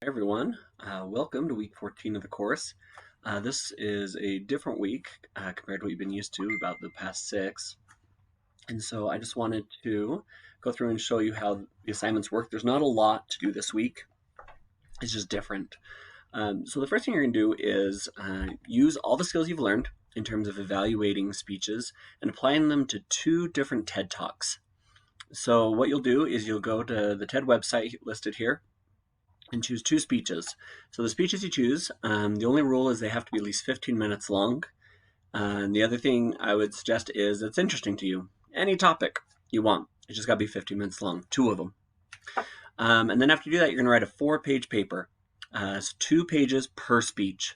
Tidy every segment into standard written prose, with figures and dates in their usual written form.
Hi everyone, welcome to week 14 of the course. This is a different week compared to what you've been used to about the past 6. And so I just wanted to go through and show you how the assignments work. There's not a lot to do this week. It's just different. So the first thing you're going to do is use all the skills you've learned in terms of evaluating speeches and applying them to 2 different TED Talks. So what you'll do is you'll go to the TED website listed here and choose 2 speeches. So the speeches you choose, the only rule is they have to be at least 15 minutes long. And the other thing I would suggest is it's interesting to you. Any topic you want. It just got to be 15 minutes long, 2 of them. And then after you do that, you're going to write a 4-page paper. So 2 pages per speech.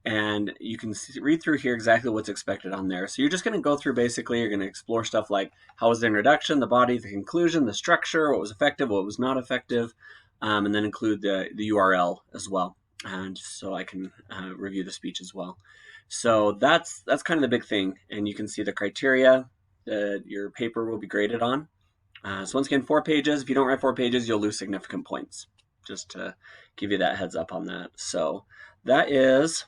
And you can read through here exactly what's expected on there. So you're just going to go through basically, you're going to explore stuff like how was the introduction, the body, the conclusion, the structure, what was effective, what was not effective, and then include the URL as well. And so I can review the speech as well. So that's kind of the big thing. And you can see the criteria that your paper will be graded on. So once again, 4 pages. If you don't write 4 pages, you'll lose significant points. Just to give you that heads up on that. So that is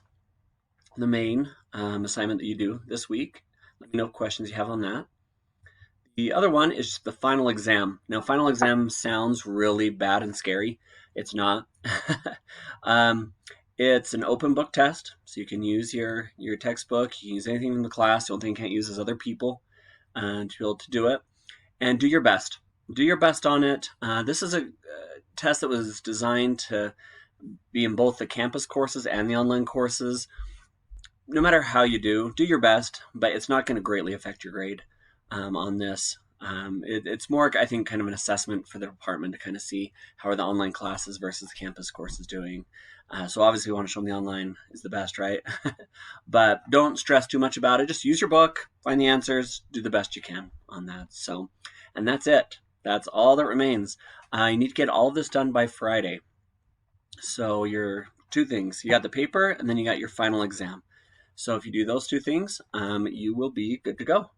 the main assignment that you do this week. Let me know questions you have on that. The other one is the final exam. Now, final exam sounds really bad and scary. It's not. It's an open book test, so you can use your textbook. You can use anything from the class. The only thing you can't use is other people to be able to do it. And do your best. Do your best on it. This is a test that was designed to be in both the campus courses and the online courses. No matter how you do your best, but it's not going to greatly affect your grade on this. It's more, I think, kind of an assessment for the department to kind of see how are the online classes versus the campus courses doing. So obviously we want to show them the online is the best, right? But don't stress too much about it. Just use your book, find the answers, do the best you can on that. So, and that's it. That's all that remains. You need to get all of this done by Friday. So your 2 things, you got the paper and then you got your final exam. So if you do those 2 things, you will be good to go.